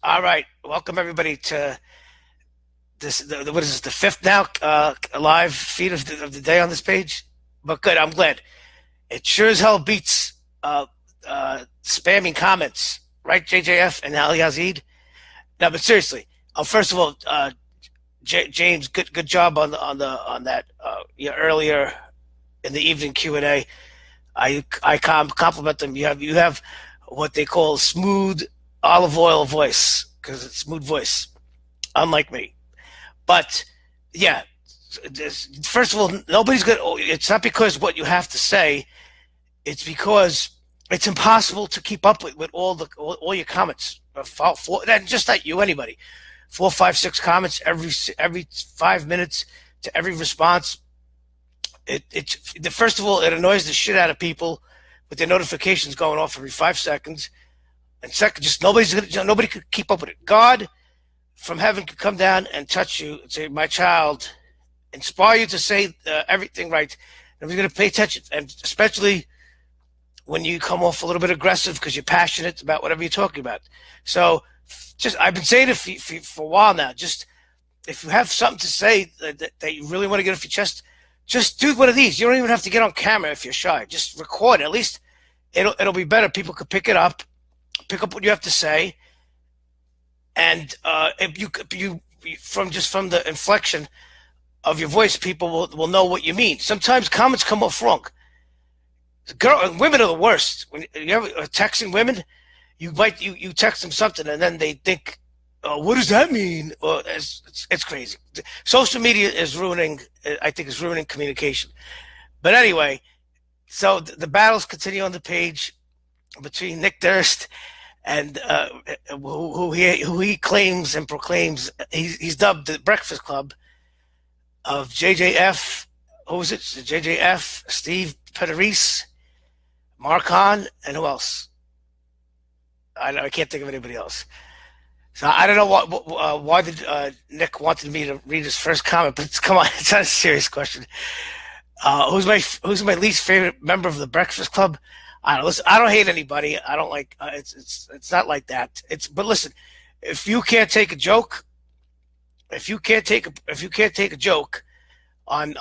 All right, welcome everybody to this. What is this? The fifth now live feed of the day on this page. But good, I'm glad. It sure as hell beats spamming comments, right? JJF and Ali Yazid. No, but seriously, first of all, James, good job on that earlier in the evening Q&A. I compliment them. You have what they call smooth olive oil voice because it's smooth voice, unlike me. But yeah, first of all, nobody's good. It's not because what you have to say. It's because it's impossible to keep up with all your comments. And just not you, anybody. Four, five, six comments every 5 minutes to every response. First of all, it annoys the shit out of people with their notifications going off every 5 seconds. And second, just nobody could keep up with it. God from heaven could come down and touch you and say, "My child," inspire you to say everything right. Nobody's going to pay attention, and especially when you come off a little bit aggressive because you're passionate about whatever you're talking about. So, just I've been saying it for a while now. Just if you have something to say that you really want to get off your chest, just do one of these. You don't even have to get on camera if you're shy. Just record. At least it'll be better. People could pick pick up what you have to say, and if you from the inflection of your voice, people will know what you mean. Sometimes comments come off wrong. Women are the worst. When you ever texting women, you text them something and then they think, "Oh, what does that mean?" Well, it's crazy. Social media is ruining. I think is ruining communication. But anyway, so the battles continue on the page between Nick Durst and who he claims and proclaims he's dubbed the Breakfast Club of JJF. Who was it? JJF, Steve Peteris, Mark Hahn, and who else? I can't think of anybody else. So I don't know why did Nick wanted me to read his first comment, but come on, it's not a serious question. Who's my least favorite member of the Breakfast Club? I don't listen. I don't hate anybody. I don't like. It's not like that. But listen, if you can't take a joke, if you can't take a joke on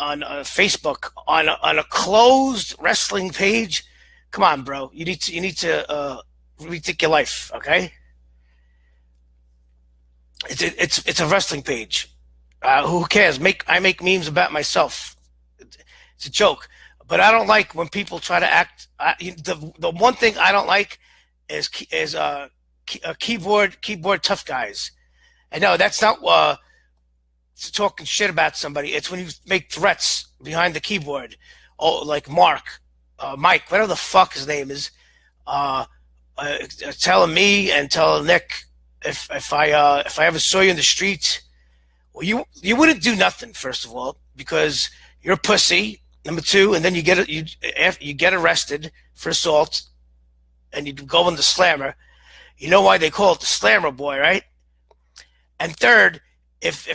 Facebook on a closed wrestling page, come on, bro. You need to rethink your life. Okay, it's a wrestling page. Who cares? I make memes about myself. It's a joke. But I don't like when people try to act. The one thing I don't like is keyboard tough guys. And no, that's not talking shit about somebody. It's when you make threats behind the keyboard. Oh, like Mike, whatever the fuck his name is, telling me and telling Nick if I ever saw you in the street, well, you wouldn't do nothing, first of all, because you're a pussy. Number two, and then you get arrested for assault, and you go in the slammer. You know why they call it the slammer boy, right? And third, if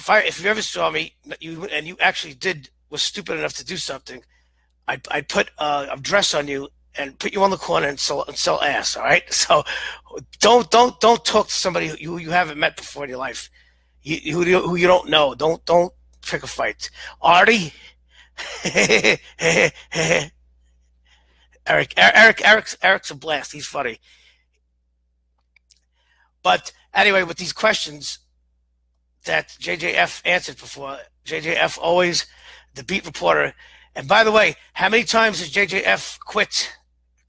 you ever saw me, you actually was stupid enough to do something, I'd put a dress on you and put you on the corner and sell ass. All right, so don't talk to somebody who you haven't met before in your life, who you don't know. Don't pick a fight, Artie. Eric's a blast. He's funny. But anyway, with these questions that JJF answered before, JJF always the beat reporter. And by the way, how many times has JJF quit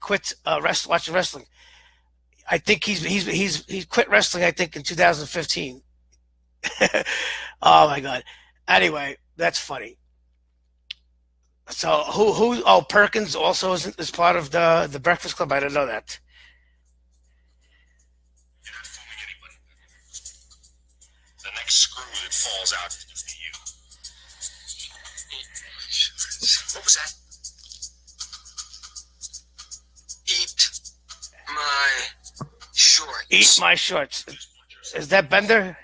watching wrestling? I think he's quit wrestling. I think in 2015. Oh my god. Anyway, that's funny. So who? Oh, Perkins also is part of the Breakfast Club. I didn't know that. You're not fooling anybody. The next screw that falls out is to you. What was that? Eat my shorts. Eat my shorts. Is that Bender?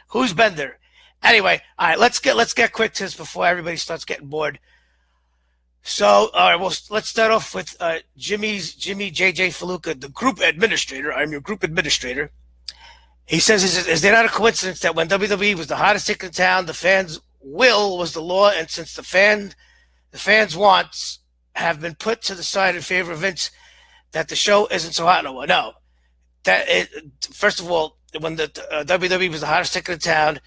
Who's Bender? Anyway, all right. Let's get quick to this before everybody starts getting bored. So, all right, well, let's start off with Jimmy JJ Faluca, the group administrator. I'm your group administrator. He says, is there not a coincidence that when WWE was the hottest ticket in town, the fans' will was the law, and since the fans' wants have been put to the side in favor of Vince, that the show isn't so hot no more? No. First of all, when the WWE was the hottest ticket in town,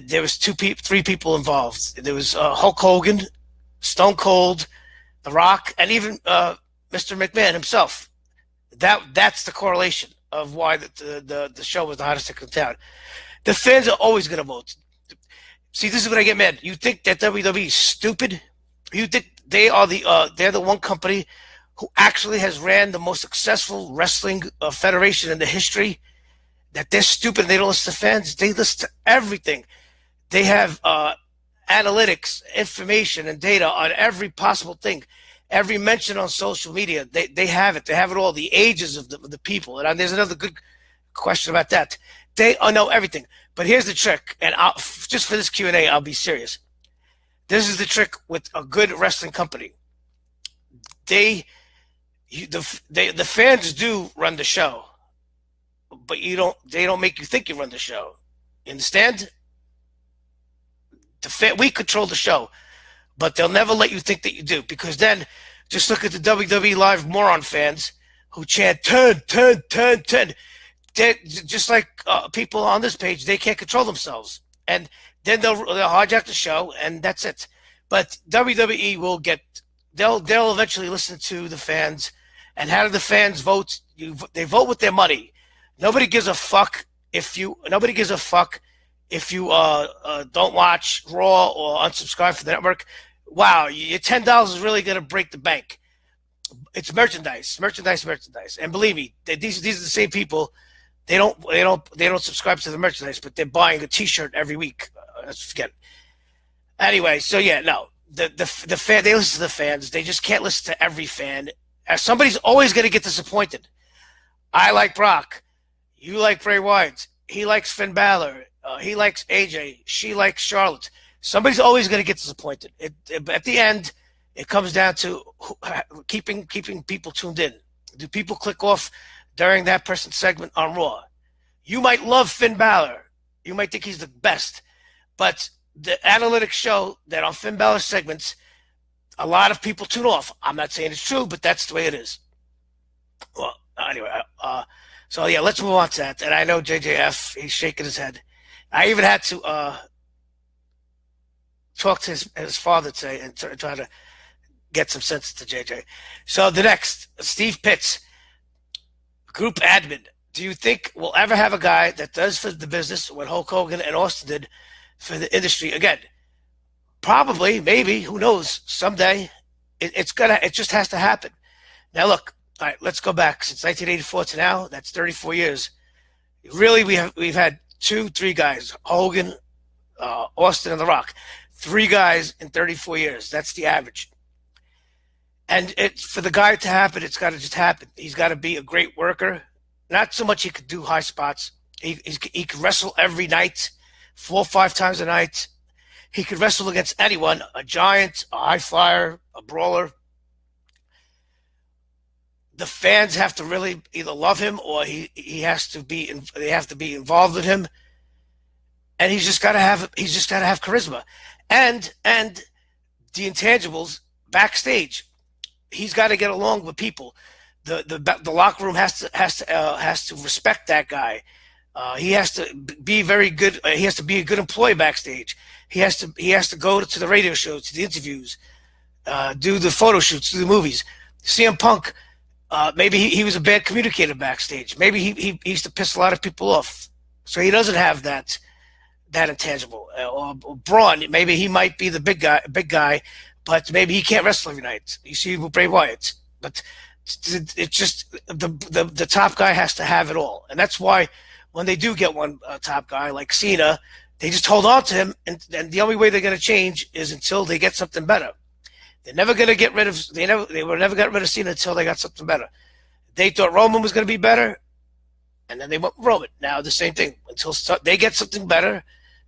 there was three people involved. There was Hulk Hogan, Stone Cold, The Rock, and even Mr. McMahon himself. That's the correlation of why the show was the hottest ticket in town. The fans are always going to vote. See, this is when I get mad. You think that WWE is stupid? You think they're the one company who actually has ran the most successful wrestling federation in the history? That they're stupid and they don't listen to fans? They listen to everything. They have analytics, information, and data on every possible thing. Every mention on social media, they have it. They have it all, the ages of the people. And there's another good question about that. They know everything. But here's the trick, and just for this Q&A, I'll be serious. This is the trick with a good wrestling company. The fans do run the show, but they don't make you think you run the show. You understand? We control the show, but they'll never let you think that you do, because then just look at the WWE Live moron fans who chant 10, 10, 10, 10. They're just like people on this page, they can't control themselves. And then they'll hijack the show, and that's it. But WWE they'll eventually listen to the fans. And how do the fans vote? They vote with their money. Nobody gives a fuck if you don't watch Raw or unsubscribe from the network. Wow, your $10 is really going to break the bank. It's merchandise. And believe me, these are the same people. They don't subscribe to the merchandise, but they're buying a T-shirt every week. Let's forget it. Anyway, so yeah, no, the fan, they listen to the fans. They just can't listen to every fan. Somebody's always going to get disappointed. I like Brock. You like Bray Wyatt. He likes Finn Balor. He likes AJ. She likes Charlotte. Somebody's always going to get disappointed. At the end, it comes down to keeping people tuned in. Do people click off during that person's segment on Raw? You might love Finn Balor. You might think he's the best. But the analytics show that on Finn Balor segments, a lot of people tune off. I'm not saying it's true, but that's the way it is. Well, anyway, so yeah, let's move on to that. And I know JJF, he's shaking his head. I even had to talk to his father today and try to get some sense to JJ. So the next, Steve Pitts, group admin. Do you think we'll ever have a guy that does for the business what Hulk Hogan and Austin did for the industry again? Probably, maybe, who knows? Someday, it just has to happen. Now look, all right, let's go back since 1984 to now. That's 34 years. Really, we've had 2-3 guys, Hogan, Austin, and The Rock. 3 guys in 34 years. That's the average. And for the guy to happen, it's got to just happen. He's got to be a great worker. Not so much he could do high spots. He could wrestle every night, 4 or 5 times a night. He could wrestle against anyone, a giant, a high flyer, a brawler. The fans have to really either love him or they have to be involved with him. And he's just got to have charisma. And the intangibles backstage. He's got to get along with people. The locker room has to respect that guy. He has to be very good. He has to be a good employee backstage. He has to go to the radio shows, to the interviews, do the photo shoots, do the movies. CM Punk, maybe he was a bad communicator backstage. Maybe he used to piss a lot of people off, so he doesn't have that intangible. Or Braun, maybe he might be the big guy, but maybe he can't wrestle every night. You see with Bray Wyatt, but it's just the top guy has to have it all, and that's why when they do get one top guy like Cena, they just hold on to him, and the only way they're going to change is until they get something better. They're never going to get rid of. They were never got rid of Cena until they got something better. They thought Roman was going to be better, and then they went Roman. Now the same thing until they get something better.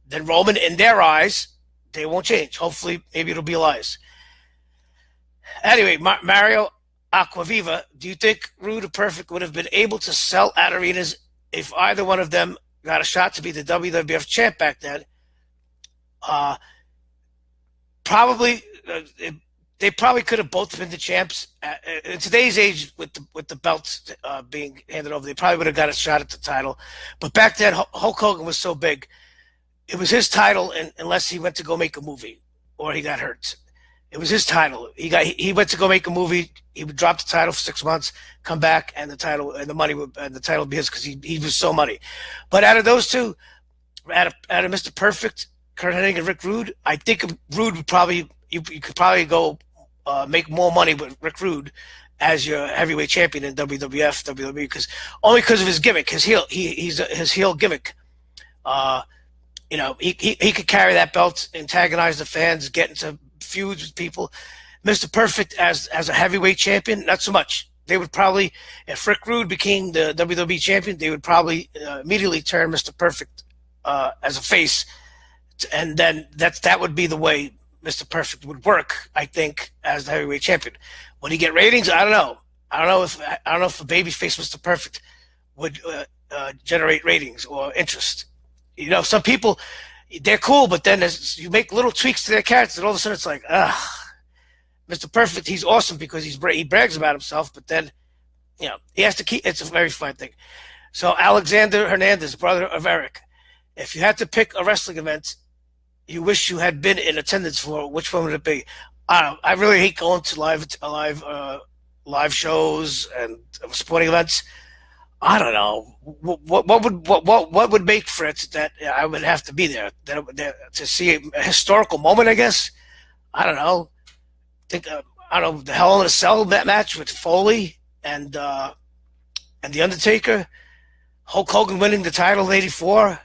Then Roman, in their eyes, they won't change. Hopefully, maybe it'll be Elias. Anyway, Mario Aquaviva, do you think Rude or Perfect would have been able to sell out arenas if either one of them got a shot to be the WWF champ back then, uh, probably they probably could have both been the champs. In today's age, with the belts being handed over, they probably would have got a shot at the title. But back then, Hulk Hogan was so big, it was his title, unless he went to go make a movie or he got hurt. It was his title. He went to go make a movie. He would drop the title for 6 months, come back, and the title and the money would and the title would be his because he was so money. But out of those two, out of Mr. Perfect, Kurt Hennig, and Rick Rude, I think Rude would probably you could probably go make more money with Rick Rude as your heavyweight champion in WWF, WWE, because of his gimmick, his heel gimmick. He could carry that belt, antagonize the fans, get into feuds with people. Mr. Perfect as a heavyweight champion, not so much. They would probably, if Rick Rude became the WWE champion, they would probably immediately turn Mr. Perfect as a face, and then that would be the way Mr. Perfect would work, I think, as the heavyweight champion. Would he get ratings? I don't know. I don't know if a babyface Mr. Perfect would generate ratings or interest. Some people, they're cool, but then you make little tweaks to their characters, and all of a sudden it's like, Mr. Perfect, he's awesome because he brags about himself, but then, he has to keep. It's a very fun thing. So Alexander Hernandez, brother of Eric, if you had to pick a wrestling event you wish you had been in attendance for, which one would it be? I don't know. I really hate going to live shows and sporting events. I don't know what would make for it that I would have to be there to see a historical moment. I guess I don't know. I don't know, the Hell in a Cell match with Foley and the Undertaker, Hulk Hogan winning the title in '84.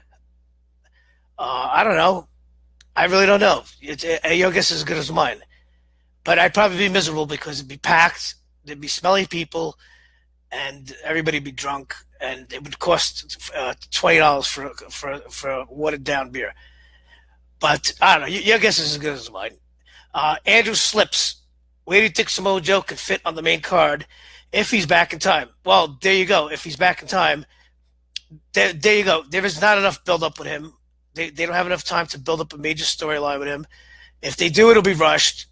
I don't know. I really don't know. Your guess is as good as mine. But I'd probably be miserable because it'd be packed, there'd be smelly people, and everybody'd be drunk, and it would cost $20 for a watered down beer. But I don't know. Your guess is as good as mine. Andrew Slips. Where do you think Samoa Joe could fit on the main card if he's back in time? Well, there you go. If he's back in time, there you go. There is not enough build up with him. They don't have enough time to build up a major storyline with him. If they do, it'll be rushed.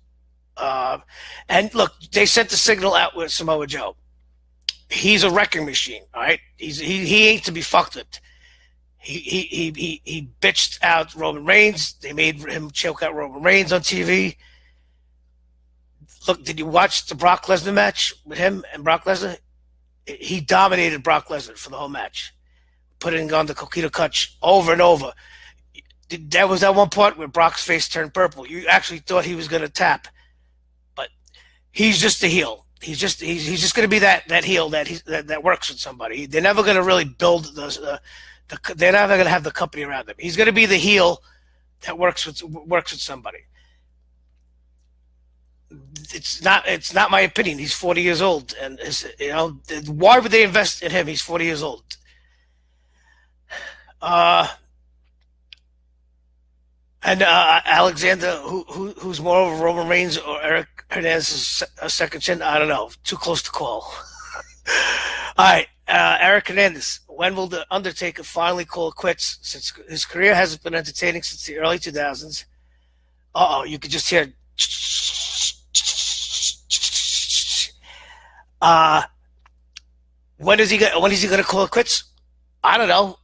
And look, they sent the signal out with Samoa Joe. He's a wrecking machine, all right? He ain't to be fucked with. He bitched out Roman Reigns. They made him choke out Roman Reigns on TV. Look, did you watch the Brock Lesnar match with him and Brock Lesnar? He dominated Brock Lesnar for the whole match, putting on the Coquito Clutch over and over. That was that one part where Brock's face turned purple. You actually thought he was going to tap, but he's just a heel. He's just going to be that heel that works with somebody. They're never going to really build they're never going to have the company around him. He's going to be the heel that works with somebody. It's not my opinion. He's 40 years old, and why would they invest in him? He's 40 years old. And Alexander, who's more of a Roman Reigns or Eric Hernandez's a second chin? I don't know. Too close to call. All right, Eric Hernandez. When will the Undertaker finally call it quits? Since his career hasn't been entertaining since the early 2000s. You could just hear. When is he going to call it quits? I don't know.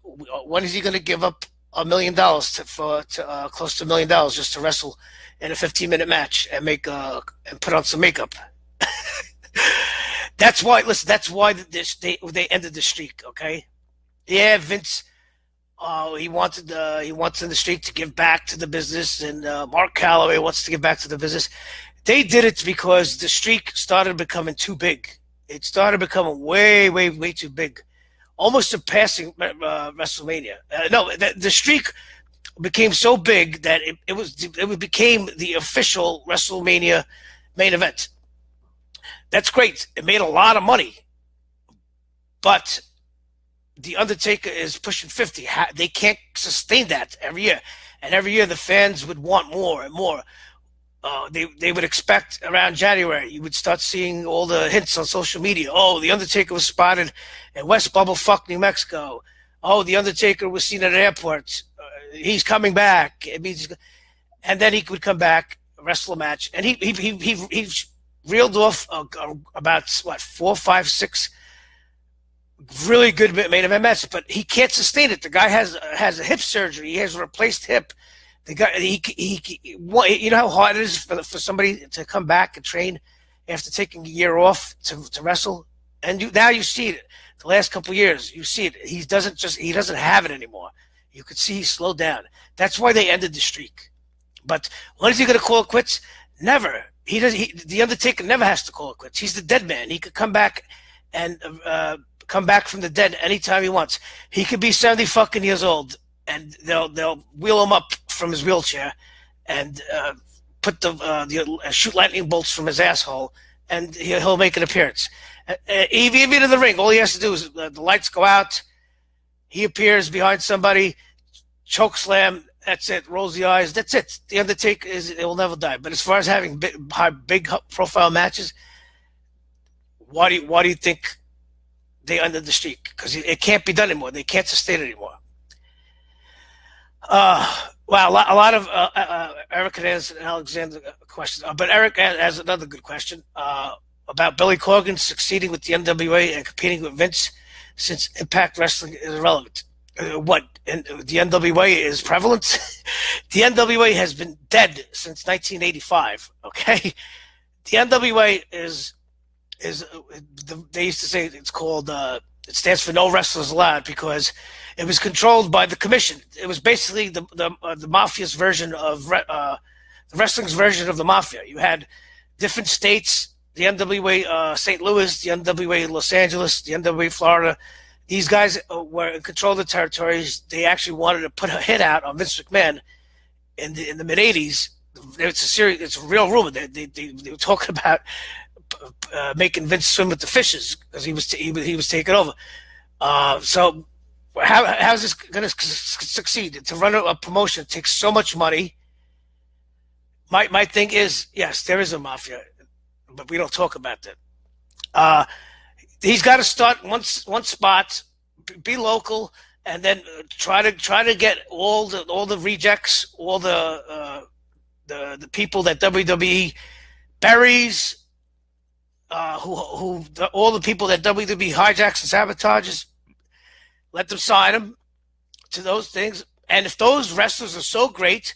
When is he going to give up $1 million close to $1 million just to wrestle in a 15-minute match and and put on some makeup? That's why. Listen, that's why they ended the streak. Okay, yeah, Vince. He wanted the streak to give back to the business, and Mark Calloway wants to give back to the business. They did it because the streak started becoming too big. It started becoming way, way, way too big, almost surpassing WrestleMania. The streak became so big that it became the official WrestleMania main event. That's great. It made a lot of money, but The Undertaker is pushing 50. They can't sustain that every year, and every year the fans would want more and more. They would expect around January you would start seeing all the hints on social media. Oh, The Undertaker was spotted in West Bubblefuck, New Mexico. Oh, the Undertaker was seen at an airport. He's coming back. It means, and then he would come back, wrestle a match, and he reeled off about what 4, 5, 6 really good main event matches, but he can't sustain it. The guy has a hip surgery. He has a replaced hip. The guy, you know how hard it is for somebody to come back and train after taking a year off to wrestle, and now you see it. The last couple of years, you see it. He doesn't have it anymore. You could see he slowed down. That's why they ended the streak. But when is he going to call it quits? Never. The Undertaker never has to call it quits. He's the dead man. He could come back and come back from the dead anytime he wants. He could be 70 fucking years old, and they'll wheel him up from his wheelchair and put shoot lightning bolts from his asshole, and he'll make an appearance. Even in the ring, all he has to do is the lights go out. He appears behind somebody, choke slam. That's it. Rolls the eyes. That's it. The Undertaker it will never die. But as far as having big profile matches, why do you think they ended the streak? Because it can't be done anymore. They can't sustain it anymore. Well, a lot of Eric and Alexander questions, but Eric has another good question about Billy Corgan succeeding with the NWA and competing with Vince, since Impact Wrestling is irrelevant. What? And the NWA is prevalent? The NWA has been dead since 1985. Okay, the NWA is they used to say it's called it stands for No Wrestlers Allowed, because it was controlled by the commission. It was basically the mafia's version of the wrestling's version of the mafia. You had different states, the NWA St. Louis, the NWA Los Angeles, the NWA Florida. These guys were in control of the territories. They actually wanted to put a hit out on Vince McMahon in the mid '80s. It's a real rumor. They were talking about making Vince swim with the fishes because he was taking over. So how's this going to succeed? To run a promotion takes so much money. My thing is, yes, there is a mafia, but we don't talk about that. He's got to start one spot, be local, and then try to get all the rejects, all the people that WWE buries, all the people that WWE hijacks and sabotages. Let them sign them to those things, and if those wrestlers are so great,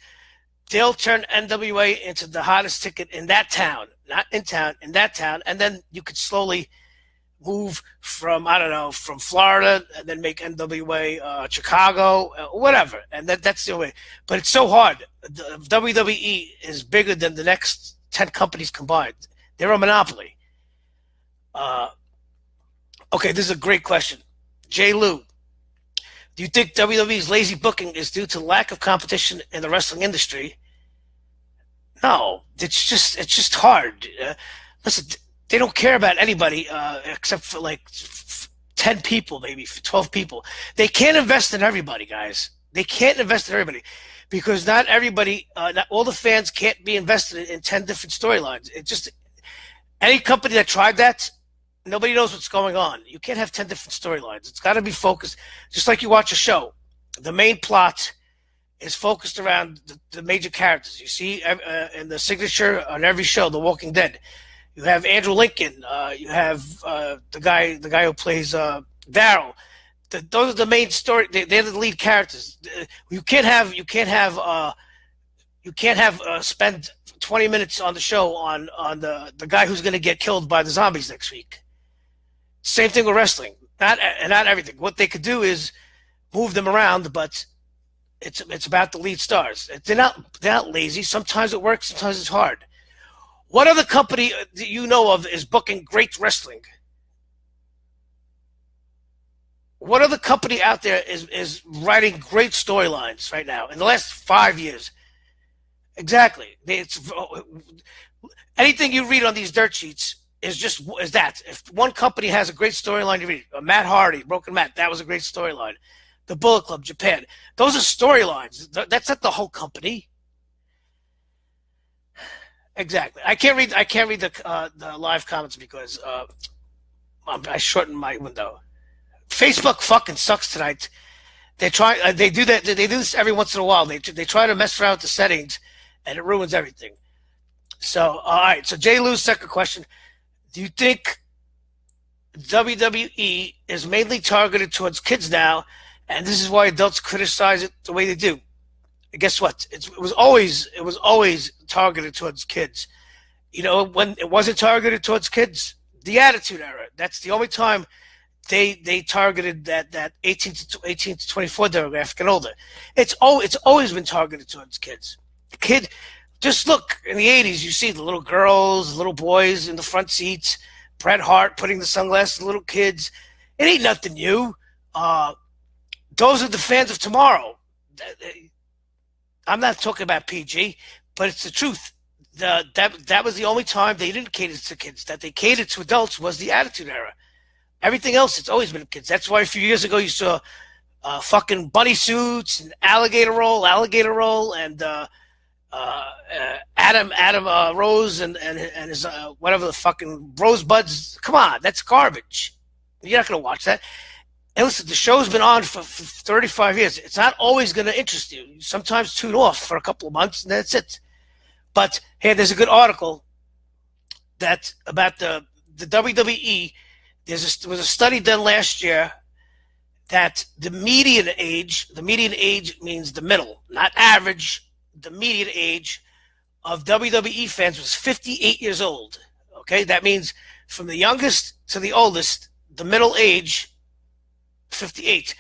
they'll turn NWA into the hottest ticket in that town, not in town, in that town, and then you could slowly move from Florida, and then make NWA Chicago, whatever, and that's the way. But it's so hard. The WWE is bigger than the next 10 companies combined. They're a monopoly. Okay, this is a great question. Jay Lou, do you think WWE's lazy booking is due to lack of competition in the wrestling industry? No, it's just hard. Listen, they don't care about anybody except for like 10 people, maybe 12 people. They can't invest in everybody, guys. They can't invest in everybody because not everybody, not all the fans can't be invested in 10 different storylines. It just, any company that tried that, nobody knows what's going on. You can't have 10 different storylines. It's got to be focused, just like you watch a show. The main plot is focused around the major characters. You see in the signature on every show, The Walking Dead. You have Andrew Lincoln. You have the guy who plays Daryl. Those are the main story. They're the lead characters. You can't spend 20 minutes on the show on the guy who's going to get killed by the zombies next week. Same thing with wrestling. Not everything. What they could do is move them around, but it's about the lead stars. They're not lazy. Sometimes it works. Sometimes it's hard. What other company that you know of is booking great wrestling? What other company out there is writing great storylines right now in the last 5 years? Exactly. Anything you read on these dirt sheets is that. If one company has a great storyline, you read it. Matt Hardy, Broken Matt, that was a great storyline. The Bullet Club, Japan. Those are storylines. That's not the whole company. Exactly. I can't read the live comments because I shortened my window. Facebook fucking sucks tonight. They try. They do that. They do this every once in a while. They try to mess around with the settings, and it ruins everything. So all right. So Jay Lou's second question: do you think WWE is mainly targeted towards kids now, and this is why adults criticize it the way they do? And guess what? It was always targeted towards kids. You know, when it wasn't targeted towards kids, the Attitude Era. That's the only time they targeted that 18 to 24 demographic and older. It's always been targeted towards kids. Kid, just look in the 80s. You see the little girls, little boys in the front seats. Bret Hart putting the sunglasses on little kids. It ain't nothing new. Those are the fans of tomorrow. I'm not talking about PG, but it's the truth. That was the only time they didn't cater to kids. That they catered to adults was the Attitude Era. Everything else, it's always been kids. That's why a few years ago you saw fucking bunny suits and alligator roll, and Adam Rose and his whatever the fucking Rosebuds. Come on, that's garbage. You're not gonna watch that. And listen, the show's been on for 35 years. It's not always going to interest you. You sometimes tune off for a couple of months, and that's it. But hey, there's a good article that about the WWE. There was a study done last year that the median age means the middle, not average. The median age of WWE fans was 58 years old. Okay, that means from the youngest to the oldest, the middle age, 58.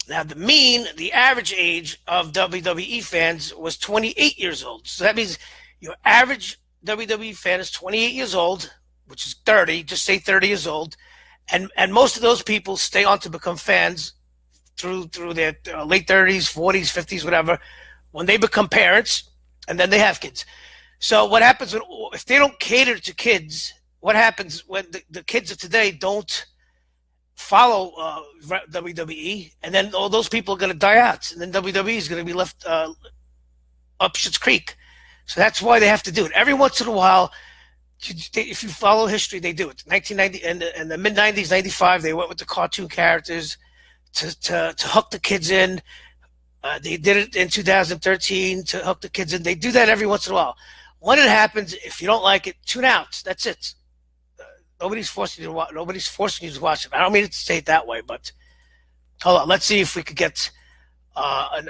Now, the average age of WWE fans was 28 years old. So that means your average WWE fan is 28 years old, which is 30, just say 30 years old. And most of those people stay on to become fans through their late 30s, 40s, 50s, whatever, when they become parents, and then they have kids. So what happens if they don't cater to kids? What happens when the kids of today don't follow WWE, and then all those people are going to die out, and then WWE is going to be left up Schitt's Creek. So that's why they have to do it. Every once in a while, if you follow history, they do it. 1990 and the mid 90s, 95, they went with the cartoon characters to hook the kids in. They did it in 2013 to hook the kids in. They do that every once in a while. When it happens, if you don't like it, tune out. That's it. Nobody's forcing you to watch. Nobody's forcing you to watch it. I don't mean to say it that way, but hold on. Let's see if we could get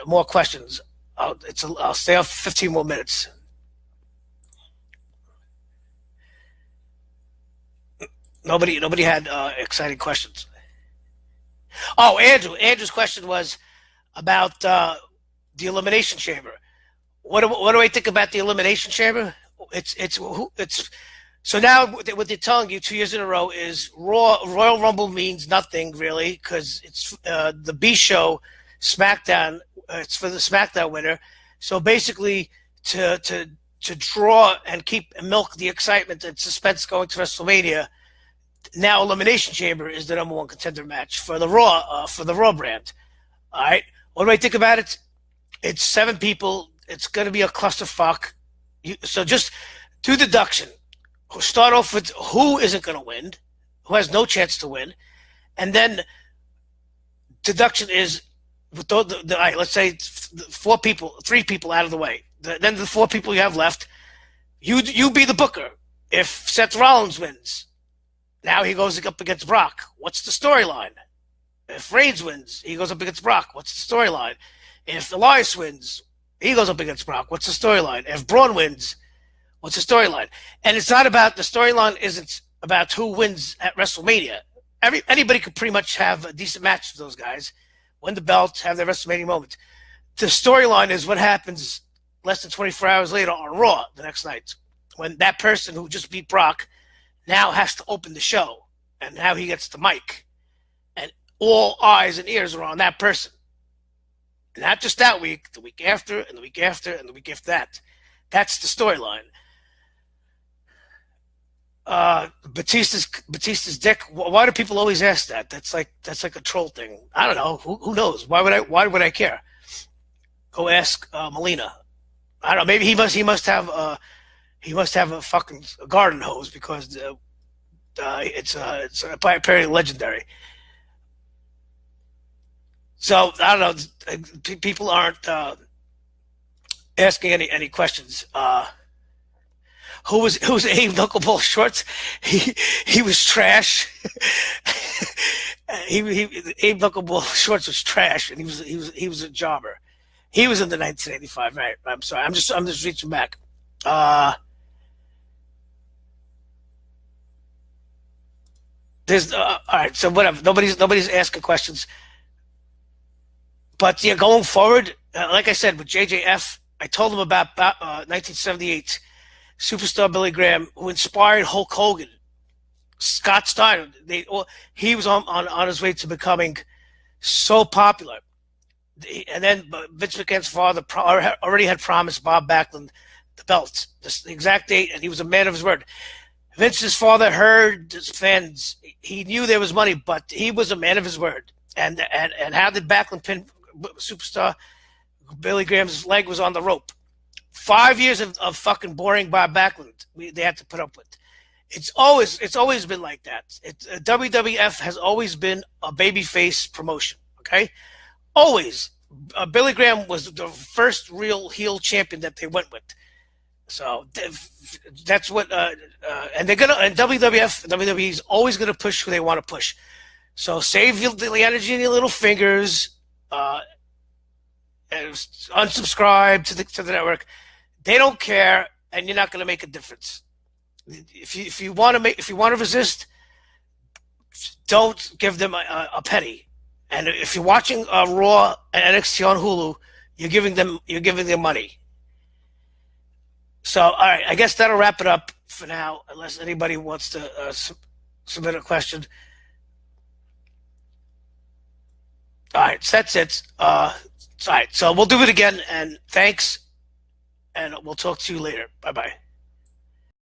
more questions. I'll stay off 15 more minutes. Nobody had exciting questions. Oh, Andrew's question was about the Elimination Chamber. What do I think about the Elimination Chamber? It's so now what they're telling you 2 years in a row is Royal Rumble means nothing really, because it's the B show SmackDown. It's for the SmackDown winner. So basically, to draw and keep and milk the excitement and suspense going to WrestleMania, now Elimination Chamber is the number one contender match for the Raw brand. All right, what do I think about it? It's 7 people. It's going to be a clusterfuck. So just do deduction. Start off with who isn't going to win, who has no chance to win, and then deduction is with all right, let's say 3 people out of the way. Then the 4 people you have left, you be the booker. If Seth Rollins wins, now he goes up against Brock. What's the storyline? If Reigns wins, he goes up against Brock. What's the storyline? If Elias wins, he goes up against Brock. What's the storyline? If Braun wins, what's the storyline? And it's not about the storyline. Isn't about who wins at WrestleMania. Anybody could pretty much have a decent match with those guys, win the belt, have their WrestleMania moment. The storyline is what happens less than 24 hours later on Raw the next night, when that person who just beat Brock now has to open the show, and how he gets the mic, and all eyes and ears are on that person. And not just that week, the week after, and the week after, and the week after that. That's the storyline. Batista's dick. Why do people always ask that? That's like a troll thing. I don't know. Who knows? Why would I care? Go ask Melina. I don't know. Maybe he must have a fucking garden hose, because it's apparently legendary. So I don't know. People aren't asking any questions. Who was Abe Knuckleball Shorts? He was trash. Abe Knuckleball Shorts was trash, and he was a jobber. He was in the 1985, right? I'm sorry. I'm just reaching back. There's all right. So whatever. Nobody's asking questions. But yeah, going forward, like I said with JJF, I told him about 1978 superstar Billy Graham, who inspired Hulk Hogan. Scott Steiner, he was on his way to becoming so popular. And then Vince McMahon's father already had promised Bob Backlund the belt, the exact date, and he was a man of his word. Vince's father heard his fans. He knew there was money, but he was a man of his word. And how did Backlund pin superstar Billy Graham's leg was on the rope? 5 years of fucking boring Bob Backlund they had to put up with. It's always been like that. WWF has always been a babyface promotion. Okay, always. Billy Graham was the first real heel champion that they went with. So that's what. And they're gonna. And WWE is always gonna push who they want to push. So save the energy in your little fingers. And unsubscribe to the network. They don't care, and you're not going to make a difference. If you want to resist, don't give them a penny. And if you're watching Raw and NXT on Hulu, you're giving them money. So all right, I guess that'll wrap it up for now, unless anybody wants to submit a question. All right, so that's it. All right, so we'll do it again, and thanks, and we'll talk to you later. Bye-bye.